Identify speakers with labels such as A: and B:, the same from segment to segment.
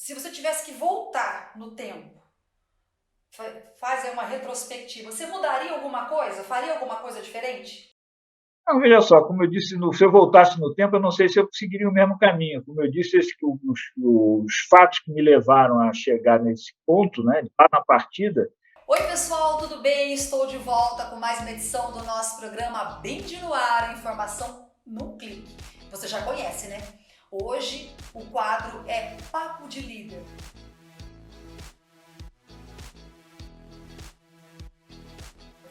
A: Se você tivesse que voltar no tempo, fazer uma retrospectiva, você mudaria alguma coisa? Faria alguma coisa diferente?
B: Não, veja só, como eu disse, se eu voltasse no tempo, eu não sei se eu seguiria o mesmo caminho. Como eu disse, os fatos que me levaram a chegar nesse ponto, né, lá na partida.
A: Oi, pessoal, tudo bem? Estou de volta com mais uma edição do nosso programa Bem de no Ar, informação num clique. Você já conhece, né? Hoje o quadro é Papo de Líder.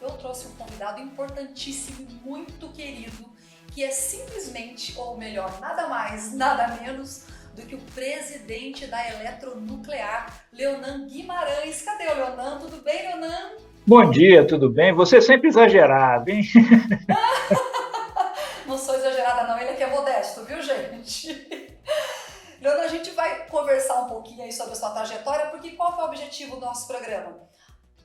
A: Eu trouxe um convidado importantíssimo e muito querido, que é simplesmente, ou melhor, nada mais, nada menos do que o presidente da Eletronuclear, Leonan Guimarães. Cadê o Leonan? Tudo bem, Leonan?
B: Bom dia, tudo bem? Você é sempre exagerado, hein?
A: Não sou exagerada não, ele aqui é modesto, viu, gente? Leonan, a gente vai conversar um pouquinho aí sobre a sua trajetória, porque qual é o objetivo do nosso programa?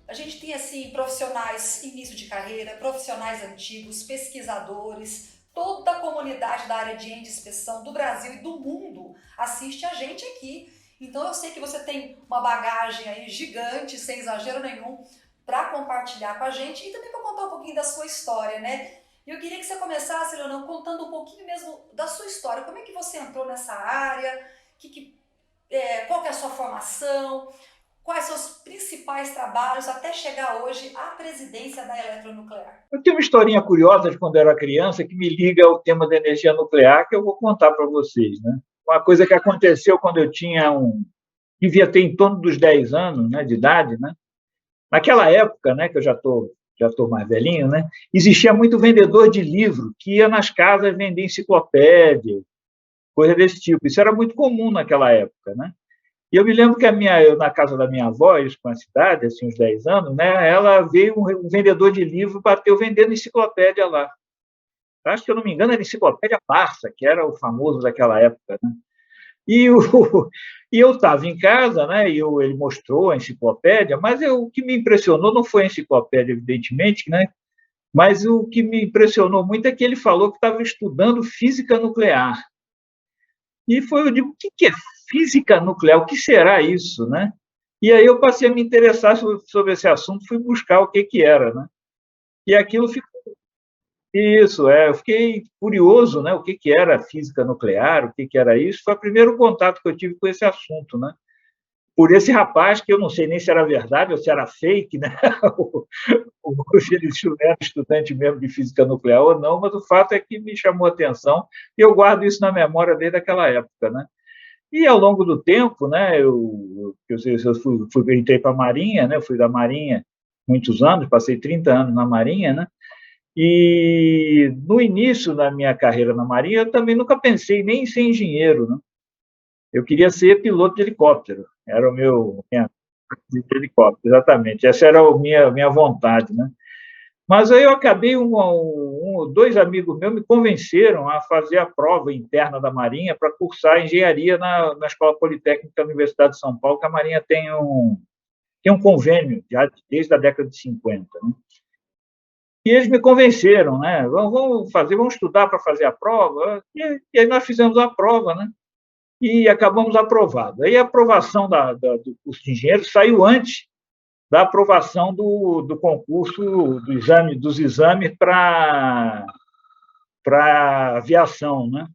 A: A gente tem, assim, profissionais início de carreira, profissionais antigos, pesquisadores, toda a comunidade da área de inspeção do Brasil e do mundo assiste a gente aqui. Então eu sei que você tem uma bagagem aí gigante, sem exagero nenhum, para compartilhar com a gente e também para contar um pouquinho da sua história, né? E eu queria que você começasse, Leonão, contando um pouquinho mesmo da sua história. Como é que você entrou nessa área? Qual que é a sua formação? Quais são os principais trabalhos até chegar hoje à presidência da Eletronuclear?
B: Eu tenho uma historinha curiosa de quando eu era criança que me liga ao tema da energia nuclear que eu vou contar para vocês, né? Uma coisa que aconteceu quando eu devia ter em torno dos 10 anos, né, de idade, né? Naquela época, né, que eu já tô mais velhinho, né, existia muito vendedor de livro que ia nas casas vender enciclopédia, coisa desse tipo. Isso era muito comum naquela época, né? E eu me lembro que eu, na casa da minha avó, isso com a cidade, assim, uns 10 anos, né, ela veio um vendedor de livro, bateu vendendo enciclopédia lá. Acho que, eu não me engano, era enciclopédia Barça, que era o famoso daquela época, né? E, o, e eu estava em casa, né? Ele mostrou a enciclopédia, mas o que me impressionou não foi a enciclopédia, evidentemente, né? Mas o que me impressionou muito é que ele falou que estava estudando física nuclear. E eu digo, o que é física nuclear? O que será isso, né? E aí eu passei a me interessar sobre esse assunto, fui buscar o que era, né? E aquilo ficou isso, eu fiquei curioso, né? O que era física nuclear, o que era isso. Foi o primeiro contato que eu tive com esse assunto, né? Por esse rapaz, que eu não sei nem se era verdade ou se era fake, né? Se ele era estudante mesmo de física nuclear ou não, mas o fato é que me chamou a atenção e eu guardo isso na memória desde aquela época, né? E ao longo do tempo, né, entrei para a Marinha, né, fui da Marinha muitos anos, passei 30 anos na Marinha, né? E no início da minha carreira na Marinha, eu também nunca pensei nem em ser engenheiro, né? Eu queria ser piloto de helicóptero, era o minha de helicóptero, exatamente. Essa era a minha vontade, né? Mas aí eu acabei, dois amigos meus me convenceram a fazer a prova interna da Marinha para cursar engenharia na Escola Politécnica da Universidade de São Paulo, que a Marinha tem um convênio já desde a década de 50. Né? E eles me convenceram, né? Vamos estudar para fazer a prova. E aí nós fizemos a prova, né? E acabamos aprovados. Aí a aprovação do curso de engenheiro saiu antes da aprovação do concurso, dos exames para aviação, né?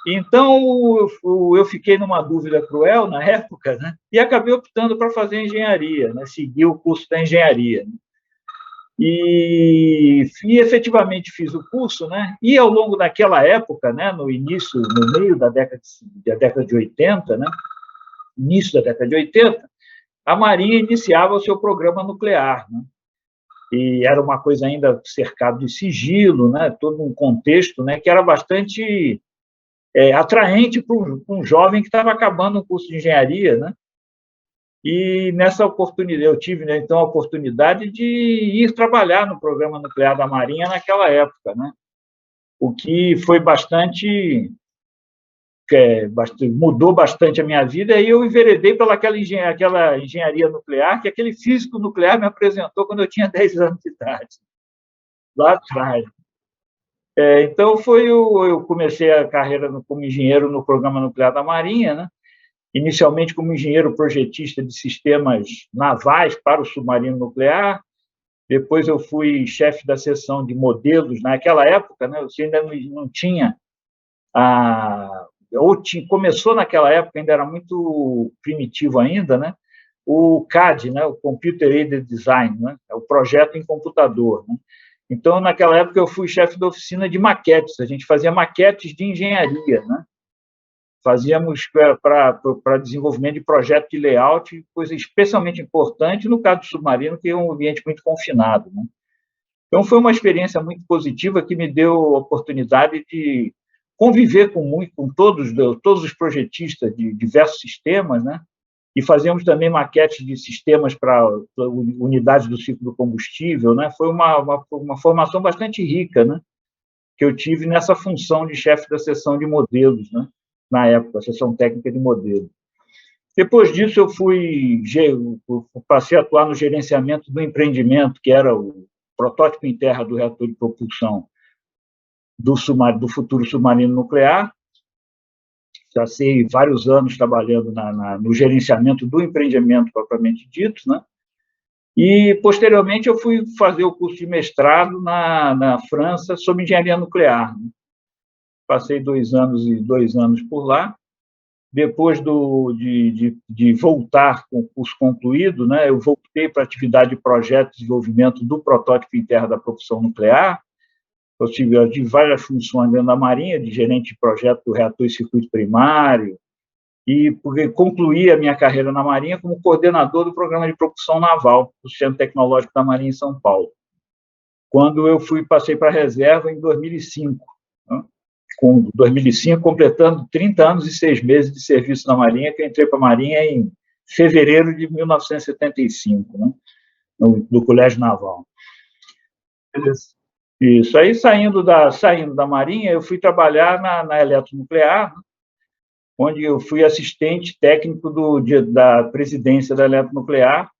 B: Então, eu fiquei numa dúvida cruel na época, né? E acabei optando para fazer engenharia, né? Seguir o curso da engenharia. Né? E efetivamente fiz o curso, né? E ao longo daquela época, né? No meio da década de 80, né? Início da década de 80, a Marinha iniciava o seu programa nuclear, né? E era uma coisa ainda cercada de sigilo, né? Todo um contexto, né? Que era bastante atraente para um jovem que estava acabando um curso de engenharia, né? E nessa oportunidade, eu tive, né, então, a oportunidade de ir trabalhar no programa nuclear da Marinha naquela época, né? O que foi mudou bastante a minha vida, e eu enveredei aquela engenharia nuclear que aquele físico nuclear me apresentou quando eu tinha 10 anos de idade, lá atrás. Então, eu comecei a carreira como engenheiro no programa nuclear da Marinha, né? inicialmente como engenheiro projetista de sistemas navais para o submarino nuclear. Depois eu fui chefe da seção de modelos. Naquela época, né, você ainda não tinha começou naquela época, ainda era muito primitivo ainda, né? O CAD, né? O Computer Aided Design, né? O projeto em computador. Né? Então, naquela época, eu fui chefe da oficina de maquetes. A gente fazia maquetes de engenharia, né? Fazíamos para desenvolvimento de projeto de layout, coisa especialmente importante no caso do submarino, que é um ambiente muito confinado. Né? Então, foi uma experiência muito positiva que me deu a oportunidade de conviver com todos os projetistas de diversos sistemas, né? E fazemos também maquetes de sistemas para unidades do ciclo do combustível, né? Foi uma formação bastante rica, né? Que eu tive nessa função de chefe da seção de modelos, né? Na época, a seção técnica de modelos. Depois disso, passei a atuar no gerenciamento do empreendimento, que era o protótipo em terra do reator de propulsão do futuro submarino nuclear. Passei vários anos trabalhando no gerenciamento do empreendimento propriamente dito, né? E, posteriormente, eu fui fazer o curso de mestrado na França sobre engenharia nuclear. Né? Passei 2 anos por lá. Depois de voltar com o curso concluído, né, eu voltei para a atividade de projeto de desenvolvimento do protótipo em terra da propulsão nuclear. Eu tive várias funções dentro da Marinha, de gerente de projeto do reator e circuito primário, e concluí a minha carreira na Marinha como coordenador do programa de propulsão naval do Centro Tecnológico da Marinha em São Paulo, quando eu passei para a reserva em 2005. Né? Com 2005, completando 30 anos e 6 meses de serviço na Marinha, que eu entrei para a Marinha em fevereiro de 1975, né? no Colégio Naval. Isso. Aí, saindo da Marinha, eu fui trabalhar na Eletronuclear, onde eu fui assistente técnico da presidência da Eletronuclear,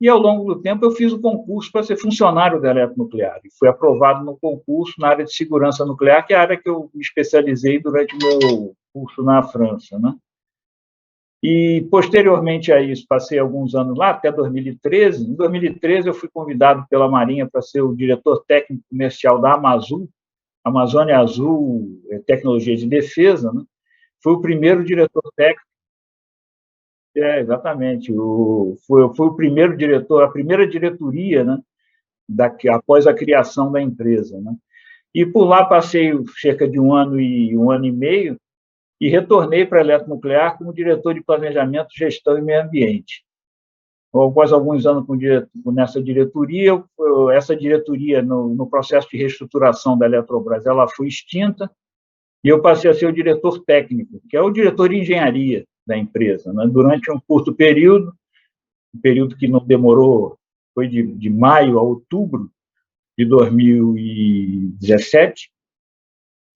B: e, ao longo do tempo, eu fiz o concurso para ser funcionário da Eletronuclear, e fui aprovado no concurso na área de segurança nuclear, que é a área que eu me especializei durante o meu curso na França, né? E, posteriormente a isso, passei alguns anos lá, até 2013. Em 2013, eu fui convidado pela Marinha para ser o diretor técnico comercial da Amazul, Amazônia Azul Tecnologia de Defesa, né? Fui o primeiro diretor técnico. Exatamente. Foi o primeiro diretor, a primeira diretoria, né? Após a criação da empresa, né? E por lá passei cerca de um ano e meio, e retornei para a Eletronuclear como diretor de Planejamento, Gestão e Meio Ambiente. Após alguns anos nessa diretoria, essa diretoria, no processo de reestruturação da Eletrobras, ela foi extinta, e eu passei a ser o diretor técnico, que é o diretor de engenharia da empresa, né? Durante um curto período, um período que não demorou, foi de maio a outubro de 2017.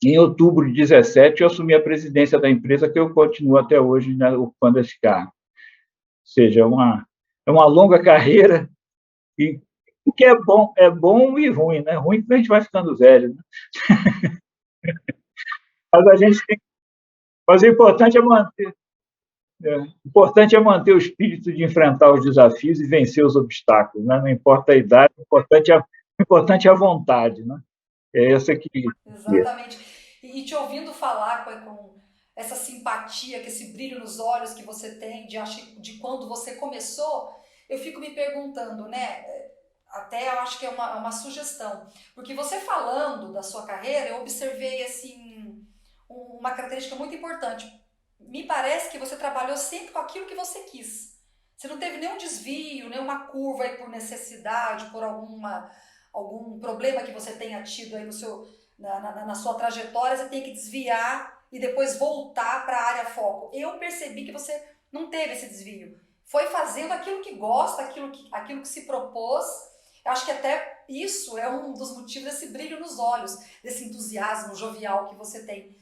B: Em outubro de 2017, eu assumi a presidência da empresa, que eu continuo até hoje, né, ocupando esse cargo. Ou seja, é uma longa carreira, e o que é bom e ruim, né? Ruim porque a gente vai ficando velho, né? Mas a gente tem, mas o importante é manter o espírito de enfrentar os desafios e vencer os obstáculos, né? Não importa a idade, o importante é a vontade, né? É essa que...
A: Exatamente. E te ouvindo falar com essa simpatia, com esse brilho nos olhos que você tem de quando você começou, eu fico me perguntando, né? Até eu acho que é uma sugestão. Porque você falando da sua carreira, eu observei assim uma característica muito importante. Me parece que você trabalhou sempre com aquilo que você quis. Você não teve nenhum desvio, nenhuma curva aí por necessidade, por algum problema que você tenha tido aí na sua trajetória, você tem que desviar e depois voltar para a área foco. Eu percebi que você não teve esse desvio. Foi fazendo aquilo que gosta, aquilo que se propôs. Eu acho que até isso é um dos motivos desse brilho nos olhos, desse entusiasmo jovial que você tem.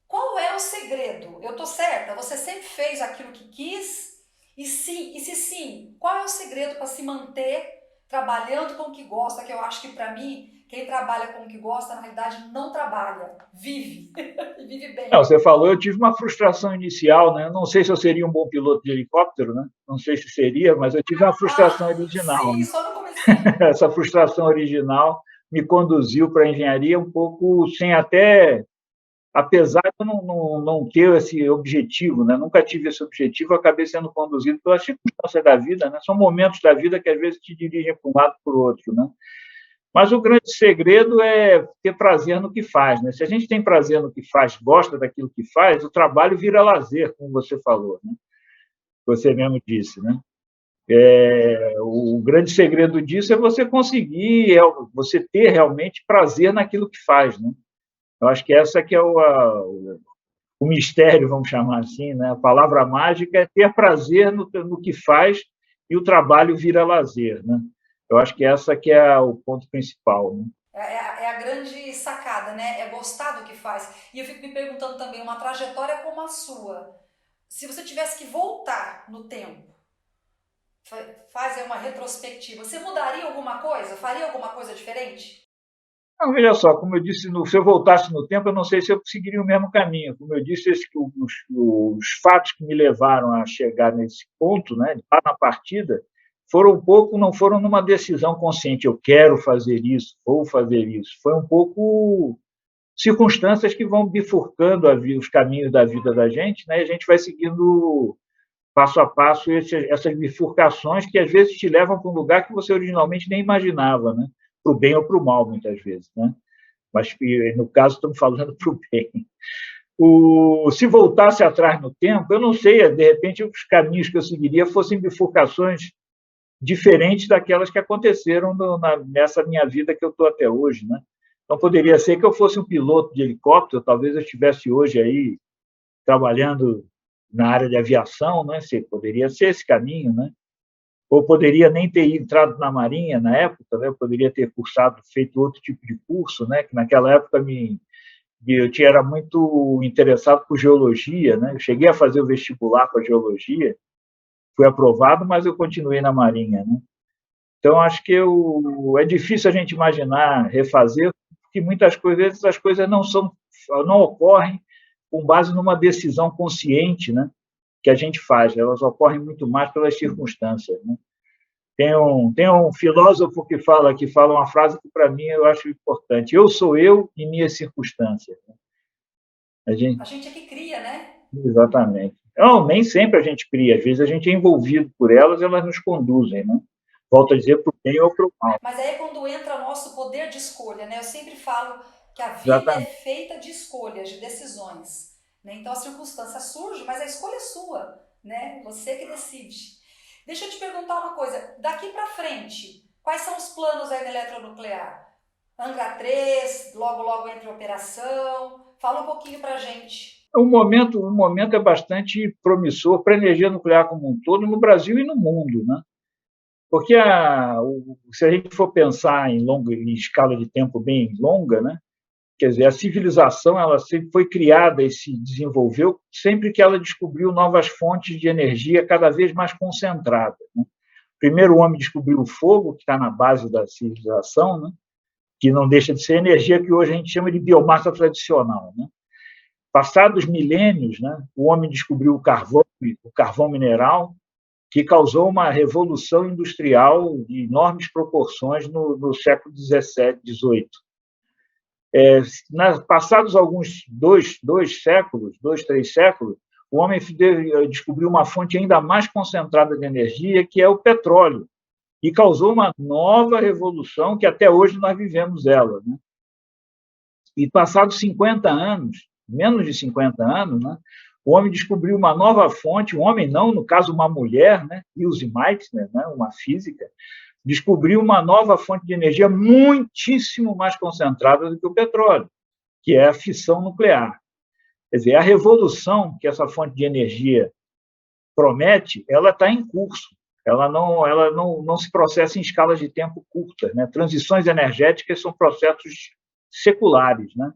A: Qual é o segredo? Eu tô certa? Você sempre fez aquilo que quis? E se sim, qual é o segredo para se manter trabalhando com o que gosta? Que eu acho que para mim, Quem trabalha com o que gosta, na realidade, não trabalha, vive, e vive
B: Não,
A: bem.
B: você falou, eu tive uma frustração inicial, né? Não sei se eu seria um bom piloto de helicóptero, né? Não sei se seria, mas eu tive uma frustração
A: Ah,
B: original,
A: sim,
B: né?
A: só no comecinho.
B: Essa frustração original me conduziu para a engenharia um pouco sem até, apesar de eu não ter esse objetivo, né? Nunca tive esse objetivo, eu acabei sendo conduzido pelas circunstâncias da vida, né? São momentos da vida que às vezes te dirigem para um lado para o outro, né? Mas o grande segredo é ter prazer no que faz, né? Se a gente tem prazer no que faz, gosta daquilo que faz, o trabalho vira lazer, como você falou, né? Você mesmo disse, né? O grande segredo disso é você conseguir, você ter realmente prazer naquilo que faz, né? Eu acho que essa que é o mistério, vamos chamar assim, né? A palavra mágica é ter prazer no que faz e o trabalho vira lazer, né? Eu acho que essa que é o ponto principal, né?
A: É a grande sacada, né? É gostar do que faz. E eu fico me perguntando também, uma trajetória como a sua, se você tivesse que voltar no tempo, fazer uma retrospectiva, você mudaria alguma coisa? Faria alguma coisa diferente?
B: Não, veja só, como eu disse, se eu voltasse no tempo, eu não sei se eu seguiria o mesmo caminho. Como eu disse, os fatos que me levaram a chegar nesse ponto, né, lá na partida, foram um pouco, não foram numa decisão consciente, eu quero fazer isso, vou fazer isso. Foi um pouco circunstâncias que vão bifurcando os caminhos da vida da gente, né, e a gente vai seguindo passo a passo essas bifurcações que às vezes te levam para um lugar que você originalmente nem imaginava, né? Para o bem ou para o mal, muitas vezes, né? Mas no caso estamos falando para o bem. Se voltasse atrás no tempo, eu não sei, de repente os caminhos que eu seguiria fossem bifurcações diferentes daquelas que aconteceram nessa minha vida que eu estou até hoje, né? Então poderia ser que eu fosse um piloto de helicóptero, talvez eu estivesse hoje aí trabalhando na área de aviação, né? Poderia ser esse caminho, né? Ou poderia nem ter entrado na Marinha na época, né? Eu poderia ter cursado, feito outro tipo de curso, né? Que naquela época era muito interessado por geologia, né? Eu cheguei a fazer o vestibular para geologia, fui aprovado, mas eu continuei na Marinha, né? Então acho que é difícil a gente imaginar refazer, porque muitas coisas, as coisas não ocorrem com base numa decisão consciente, né? Que a gente faz, elas ocorrem muito mais pelas circunstâncias, né? Tem um filósofo que fala uma frase que, para mim, eu acho importante. Eu sou eu e minhas circunstâncias. A gente,
A: A gente é que cria, né?
B: exatamente. Não, nem sempre a gente cria. Às vezes a gente é envolvido por elas, elas nos conduzem, né? Volto a dizer, para o bem ou para o mal.
A: Mas aí é quando entra o nosso poder de escolha, né? Eu sempre falo que a vida é
B: Exatamente.
A: feita de escolhas, de decisões. Né? Então a circunstância surge, mas a escolha é sua, né? Você que decide. Deixa eu te perguntar uma coisa. Daqui para frente, quais são os planos aí na eletronuclear? Angra 3, logo logo entra em operação. Fala um pouquinho pra gente.
B: O momento é bastante promissor para a energia nuclear como um todo, no Brasil e no mundo, né? Porque se a gente for pensar em escala de tempo bem longa, né? Quer dizer, a civilização ela sempre foi criada e se desenvolveu sempre que ela descobriu novas fontes de energia cada vez mais concentradas, né? Primeiro o homem descobriu o fogo, que está na base da civilização, né? Que não deixa de ser energia que hoje a gente chama de biomassa tradicional, né? Passados milênios, né, o homem descobriu o carvão mineral, que causou uma revolução industrial de enormes proporções no século XVII, XVIII. Passados alguns dois séculos, 2, 3 séculos, o homem descobriu uma fonte ainda mais concentrada de energia, que é o petróleo, e causou uma nova revolução que até hoje nós vivemos ela, né? E passados 50 anos, menos de 50 anos, né, o homem descobriu uma nova fonte, um homem não, no caso uma mulher, né, Ilse Meitner, né, uma física, descobriu uma nova fonte de energia muitíssimo mais concentrada do que o petróleo, que é a fissão nuclear. Quer dizer, a revolução que essa fonte de energia promete, ela está em curso. Ela não se processa em escalas de tempo curtas, né? Transições energéticas são processos seculares, né?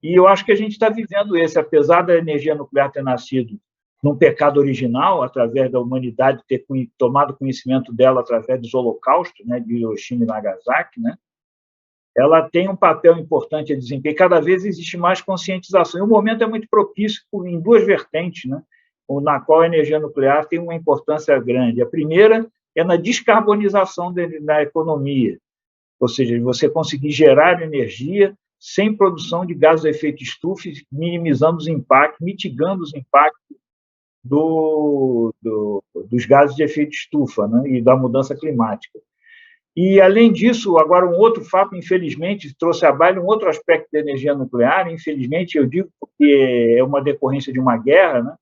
B: E eu acho que a gente está vivendo esse, apesar da energia nuclear ter nascido num pecado original, através da humanidade ter tomado conhecimento dela através dos holocaustos, né, de Hiroshima e Nagasaki, né? ela tem um papel importante a desempenhar. Cada vez existe mais conscientização. E o momento é muito propício em duas vertentes, né? Na qual a energia nuclear tem uma importância grande. A primeira é na descarbonização da economia, ou seja, você conseguir gerar energia sem produção de gases de efeito estufa, minimizando os impactos, mitigando os impactos dos gases de efeito estufa, né? E da mudança climática. E, além disso, agora um outro fato, infelizmente, trouxe à baila um outro aspecto da energia nuclear, infelizmente, eu digo porque é uma decorrência de uma guerra, né,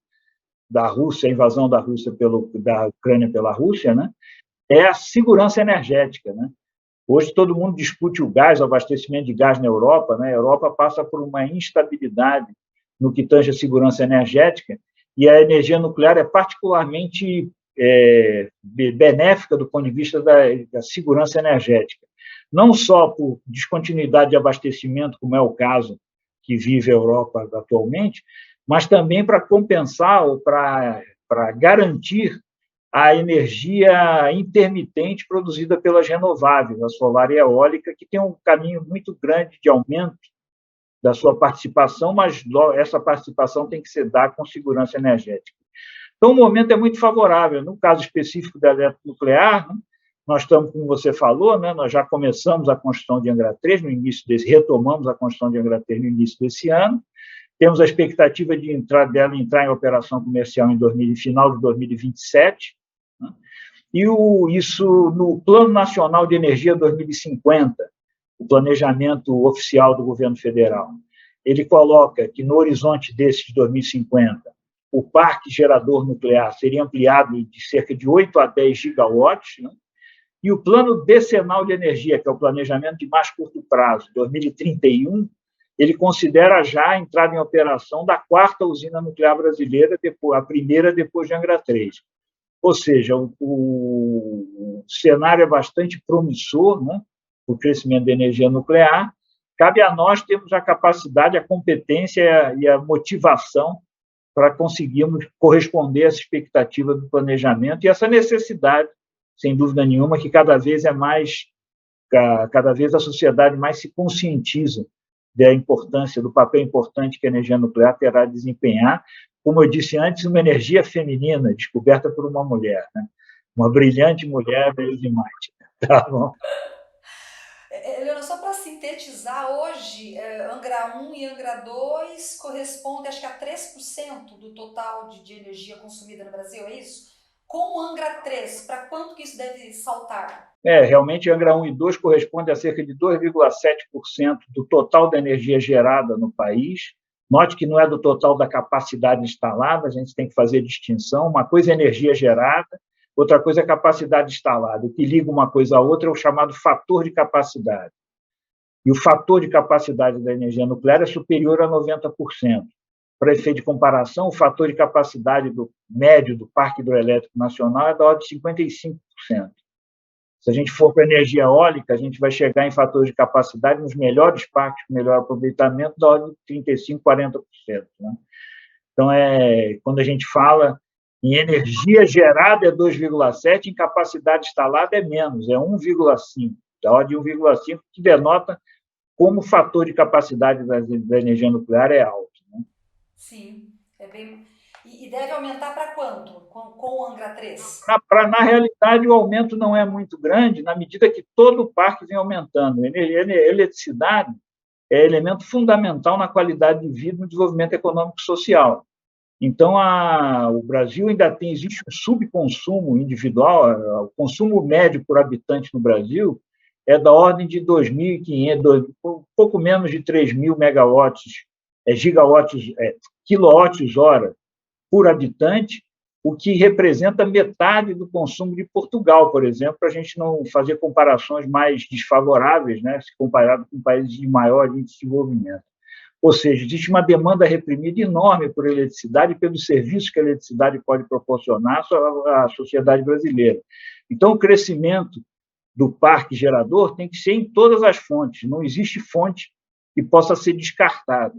B: da Rússia, a invasão da da Ucrânia pela Rússia, né, é a segurança energética, né? Hoje todo mundo discute o gás, o abastecimento de gás na Europa, né? A Europa passa por uma instabilidade no que tange a segurança energética, e a energia nuclear é particularmente benéfica do ponto de vista da segurança energética. Não só por descontinuidade de abastecimento, como é o caso que vive a Europa atualmente, mas também para compensar ou para garantir a energia intermitente produzida pelas renováveis, a solar e a eólica, que tem um caminho muito grande de aumento da sua participação, mas essa participação tem que ser dada com segurança energética. Então, o momento é muito favorável. No caso específico da eletronuclear, né, nós estamos, como você falou, né, nós já começamos a construção de Angra 3 retomamos a construção de Angra 3 no início desse ano. Temos a expectativa de dela entrar em operação comercial em final de 2027. Né, e isso no Plano Nacional de Energia 2050, o planejamento oficial do governo federal. Ele coloca que, no horizonte desse de 2050, o parque gerador nuclear seria ampliado de cerca de 8 a 10 gigawatts, né? E o plano decenal de energia, que é o planejamento de mais curto prazo, 2031, ele considera já a entrada em operação da quarta usina nuclear brasileira, a primeira depois de Angra 3. Ou seja, o cenário é bastante promissor, né, para o crescimento da energia nuclear. Cabe a nós termos a capacidade, a competência e a motivação para conseguirmos corresponder a essa expectativa do planejamento e essa necessidade, sem dúvida nenhuma, que cada vez a sociedade mais se conscientiza da importância, do papel importante que a energia nuclear terá de desempenhar, como eu disse antes, uma energia feminina descoberta por uma mulher, né? Uma brilhante mulher, Elise Marte. Tá bom?
A: Helena, só para sintetizar, hoje Angra 1 e Angra 2 correspondem, acho que a 3% do total de energia consumida no Brasil, é isso? Com o Angra 3, para quanto que isso deve saltar?
B: Realmente Angra 1 e 2 correspondem a cerca de 2,7% do total da energia gerada no país. Note que não é do total da capacidade instalada, a gente tem que fazer distinção. Uma coisa é energia gerada, outra coisa é capacidade instalada. O que liga uma coisa à outra é o chamado fator de capacidade. E o fator de capacidade da energia nuclear é superior a 90%. Para efeito de comparação, o fator de capacidade médio do Parque Hidroelétrico Nacional é da ordem de 55%. Se a gente for para a energia eólica, a gente vai chegar em fator de capacidade nos melhores parques, com melhor aproveitamento, da ordem de 35%, 40%. Né? Então, quando a gente fala em energia gerada é 2,7%, em capacidade instalada é menos, é 1,5%, da ordem de 1,5%, que denota como o fator de capacidade da energia nuclear é alto. Né?
A: Sim, é bem... E deve aumentar para quanto com o Angra 3?
B: Na realidade, o aumento não é muito grande, na medida que todo o parque vem aumentando. A eletricidade é elemento fundamental na qualidade de vida e no desenvolvimento econômico e social. Então, o Brasil existe um subconsumo individual, o consumo médio por habitante no Brasil é da ordem de 2.500, pouco menos de 3.000 megawatts, quilowatts-hora por habitante, o que representa metade do consumo de Portugal, por exemplo, para a gente não fazer comparações mais desfavoráveis, né, se comparado com países de maior índice de desenvolvimento. Ou seja, existe uma demanda reprimida enorme por eletricidade e pelos serviços que a eletricidade pode proporcionar à sociedade brasileira. Então, o crescimento do parque gerador tem que ser em todas as fontes, não existe fonte que possa ser descartada.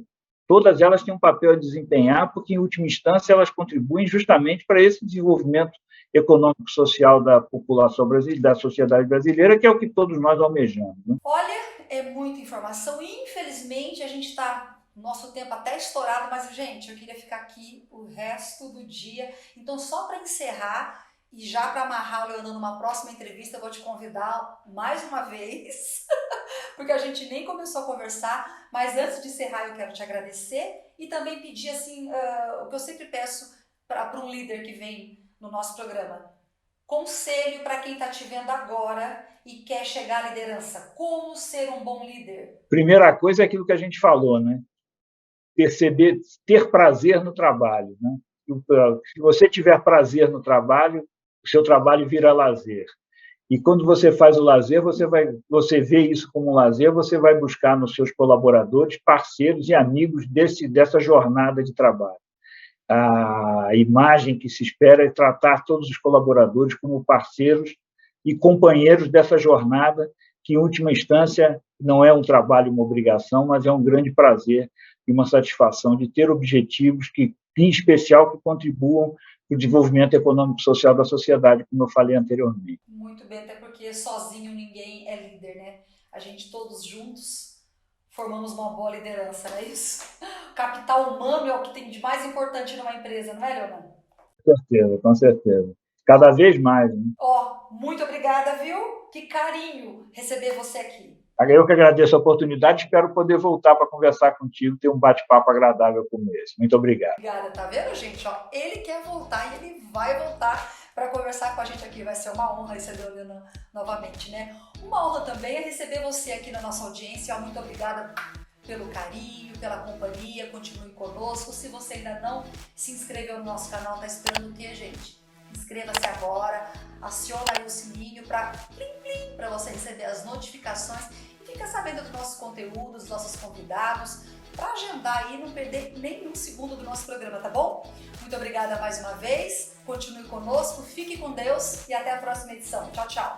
B: Todas elas têm um papel a desempenhar, porque, em última instância, elas contribuem justamente para esse desenvolvimento econômico-social da população brasileira, da sociedade brasileira, que é o que todos nós almejamos. Né?
A: Olha, É muita informação. Infelizmente, a gente está, nosso tempo até estourado, mas, gente, eu queria ficar aqui o resto do dia. Então, só para encerrar e já para amarrar o Leonan numa próxima entrevista, eu vou te convidar mais uma vez, porque a gente nem começou a conversar, mas antes de encerrar, eu quero te agradecer e também pedir, assim, o que eu sempre peço para um líder que vem no nosso programa. Conselho para quem está te vendo agora e quer chegar à liderança. Como ser um bom líder?
B: Primeira coisa é aquilo que a gente falou, né? Perceber, ter prazer no trabalho, né? Se você tiver prazer no trabalho, o seu trabalho vira lazer. E quando você faz o lazer, você vê isso como um lazer, você vai buscar nos seus colaboradores, parceiros e amigos dessa jornada de trabalho. A imagem que se espera é tratar todos os colaboradores como parceiros e companheiros dessa jornada, que, em última instância, não é um trabalho, uma obrigação, mas é um grande prazer e uma satisfação de ter objetivos em especial, que contribuam para o desenvolvimento econômico e social da sociedade, como eu falei anteriormente.
A: Muito bem, até porque sozinho ninguém é líder, né? A gente todos juntos formamos uma boa liderança, não é isso? O capital humano é o que tem de mais importante numa empresa, não é, Leonan?
B: Com certeza, com certeza. Cada vez mais. Né?
A: Muito obrigada, viu? Que carinho receber você aqui.
B: Eu que agradeço a oportunidade, espero poder voltar para conversar contigo, ter um bate-papo agradável como esse. Muito obrigado.
A: Obrigada, tá vendo, gente? Ele quer voltar e ele vai voltar para conversar com a gente aqui. Vai ser uma honra receber o Leonan novamente, né? Uma honra também é receber você aqui na nossa audiência. Muito obrigada pelo carinho, pela companhia. Continue conosco. Se você ainda não se inscreveu no nosso canal, tá esperando o quê, gente? Inscreva-se agora, aciona aí o sininho para você receber as notificações e fica sabendo dos nossos conteúdos, dos nossos convidados, para agendar aí e não perder nenhum segundo do nosso programa, tá bom? Muito obrigada mais uma vez, continue conosco, fique com Deus e até a próxima edição. Tchau, tchau!